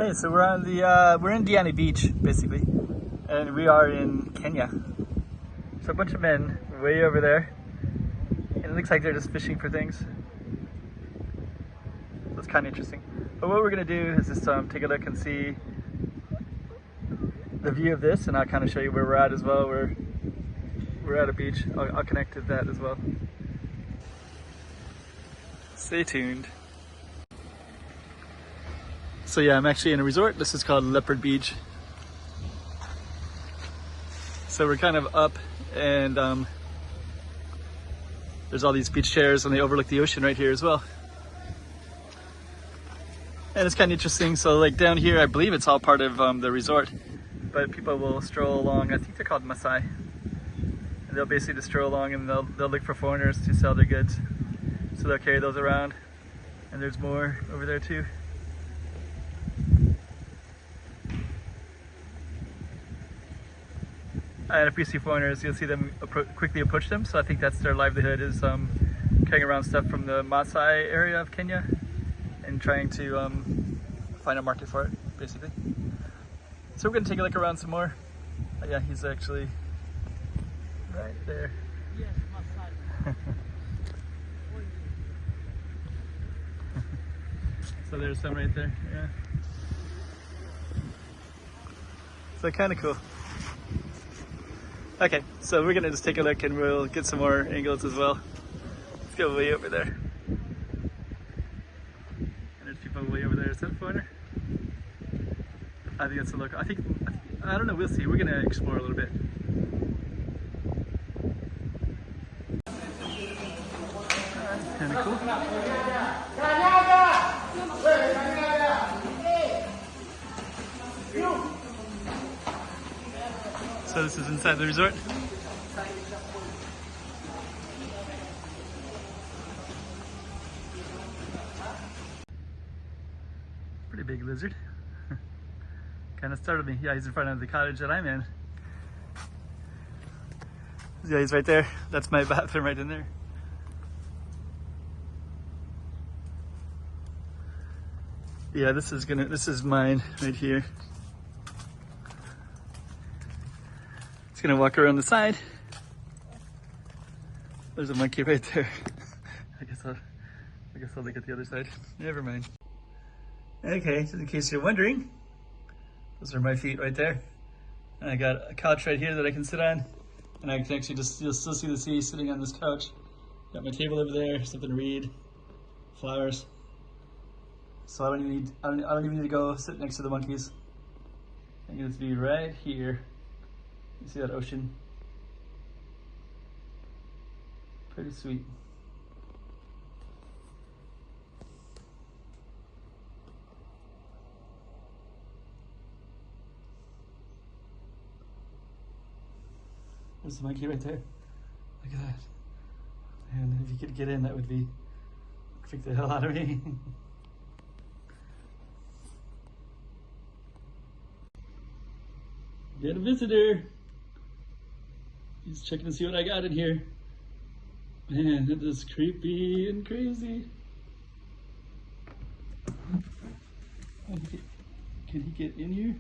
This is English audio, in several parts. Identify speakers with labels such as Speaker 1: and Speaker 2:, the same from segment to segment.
Speaker 1: Okay, so we're in Diani Beach basically, and we are in Kenya. So a bunch of men way over there, and it looks like they're just fishing for things. So it's kind of interesting. But what we're gonna do is just take a look and see the view of this, and I'll kind of show you where we're at as well. We're at a beach. I'll connect to that as well. Stay tuned. So yeah, I'm actually in a resort. This is called Leopard Beach. So we're kind of up, and there's all these beach chairs, and they overlook the ocean right here as well. And it's kind of interesting. So like down here, I believe it's all part of the resort, but people will stroll along. I think they're called Maasai. And they'll basically just stroll along, and they'll look for foreigners to sell their goods. So they'll carry those around. And there's more over there too. And if you see foreigners, you'll see them quickly approach them. So I think that's their livelihood, is carrying around stuff from the Maasai area of Kenya and trying to find a market for it, basically. So we're gonna take a look around some more. Yeah, he's actually right there.
Speaker 2: Yes, Maasai.
Speaker 1: So there's some right there, yeah. So kind of cool. Okay, so we're gonna just take a look and we'll get some more angles as well. Let's go way over there. And there's people way over there. Is that a foreigner? I think that's a local. I don't know, we'll see. We're gonna explore a little bit. Kind of cool. So this is inside the resort. Pretty big lizard. Kind of startled me. Yeah, he's in front of the cottage that I'm in. Yeah, he's right there. That's my bathroom right in there. Yeah, this is mine right here. It's gonna walk around the side. There's a monkey right there. I guess I'll look at the other side. Never mind. Okay, just in case you're wondering, those are my feet right there. And I got a couch right here that I can sit on, and I can actually you'll still see the sea sitting on this couch. Got my table over there, something to read, flowers. So I don't even need to go sit next to the monkeys. I can just be right here. You see that ocean? Pretty sweet. There's the monkey right there. Look at that. And if you could get in, that would freak the hell out of me. Get a visitor. He's checking to see what I got in here. Man, it is creepy and crazy. Can he get in here?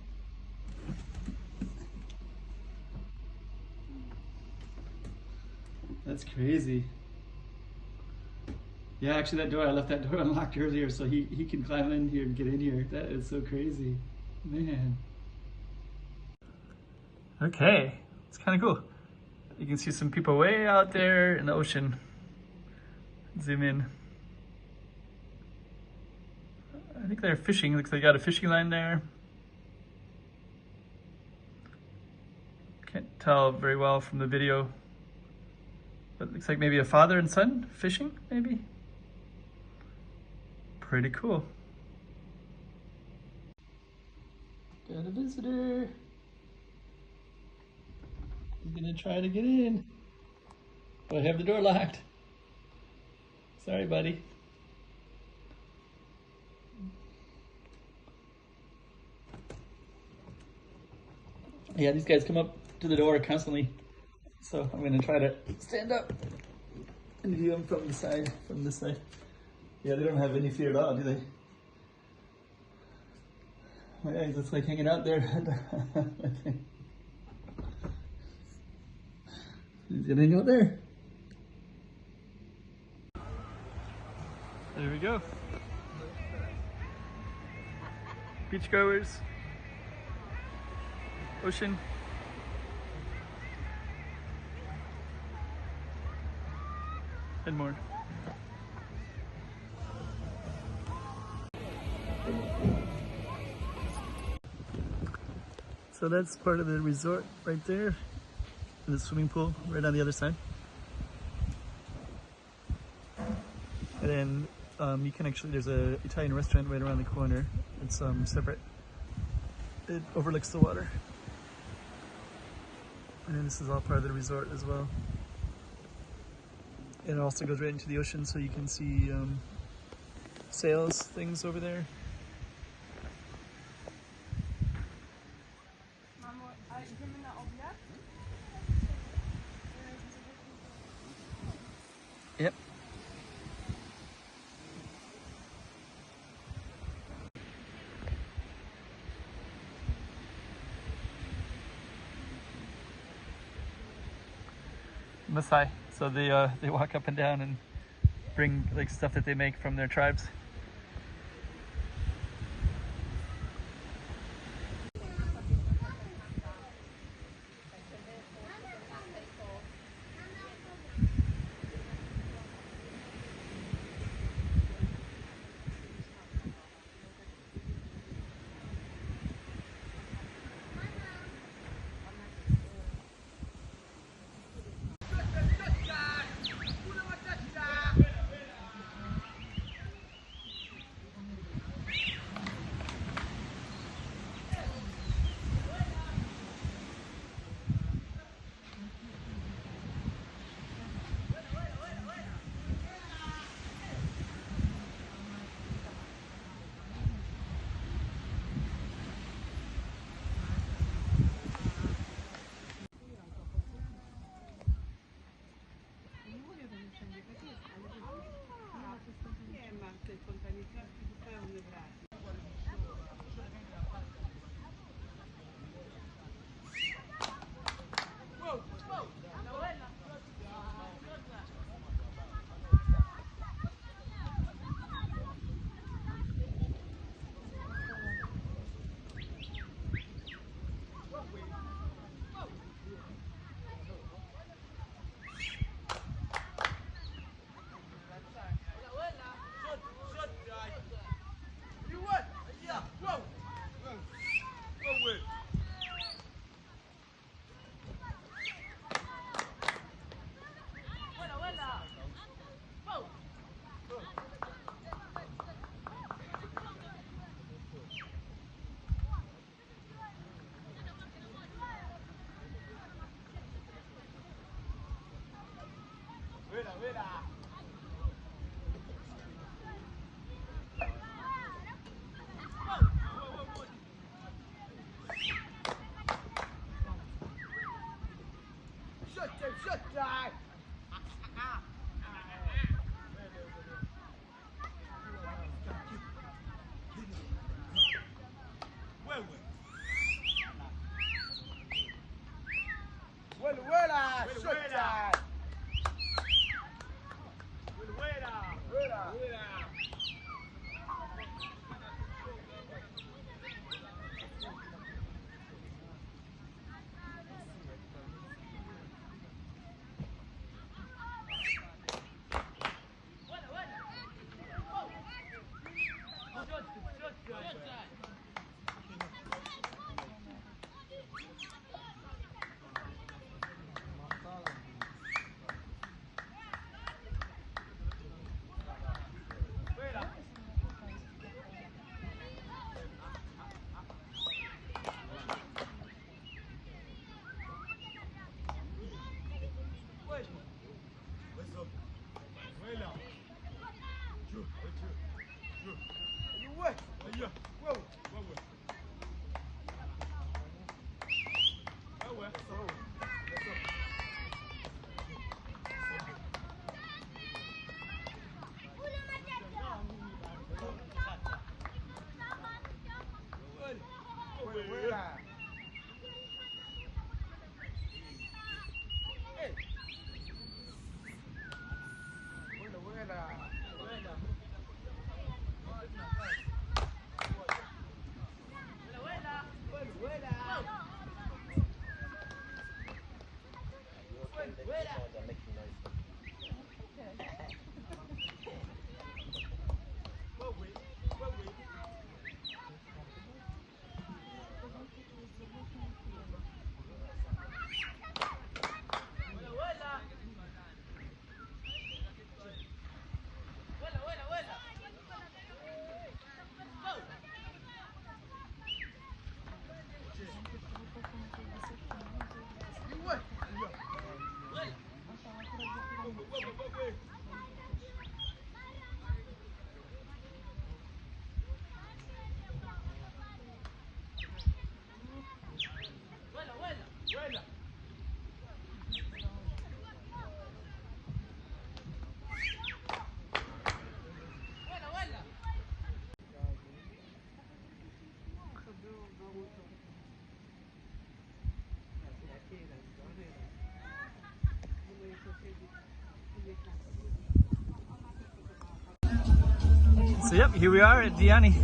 Speaker 1: That's crazy. Yeah, actually I left that door unlocked earlier, so he can climb in here and get in here. That is so crazy. Man. Okay, it's kind of cool. You can see some people way out there in the ocean. Zoom in. I think they're fishing. Looks like they got a fishing line there. Can't tell very well from the video. But it looks like maybe a father and son fishing, maybe. Pretty cool. Got a visitor. He's gonna try to get in. But I have the door locked. Sorry, buddy. Yeah, these guys come up to the door constantly. So I'm gonna try to stand up and view them from the side, from this side. Yeah, they don't have any fear at all, do they? Yeah, it's like hanging out there. Okay. He's gonna hang out there. There we go. Beachgoers, ocean. And more. So that's part of the resort right there. And the swimming pool right on the other side. And then you can actually, there's a Italian restaurant right around the corner. It's separate. It overlooks the water. And then this is all part of the resort as well. And it also goes right into the ocean, so you can see sails, things over there. Yep. Maasai. So they walk up and down and bring like stuff that they make from their tribes. So yep, here we are at Diani.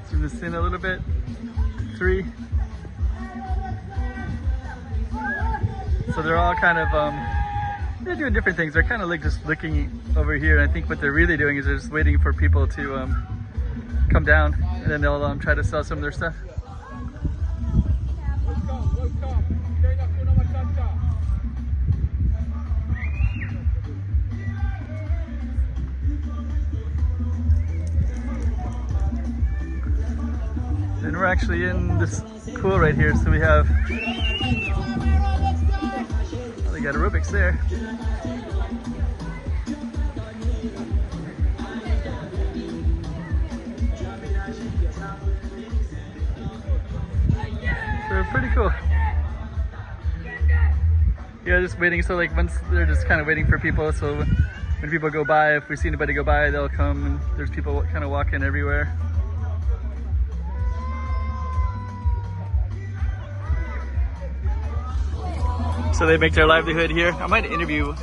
Speaker 1: Zoom this in a little bit. 3. So they're all kind of they're doing different things. They're kind of like just looking over here, and I think what they're really doing is they're just waiting for people to come down, and then they'll try to sell some of their stuff. And we're actually in this pool right here, so we have, well, they got aerobics there. So pretty cool. Yeah, just waiting, so like once they're just kind of waiting for people, so when people go by, if we see anybody go by, they'll come, and there's people kind of walking everywhere. So they make their livelihood here. I might interview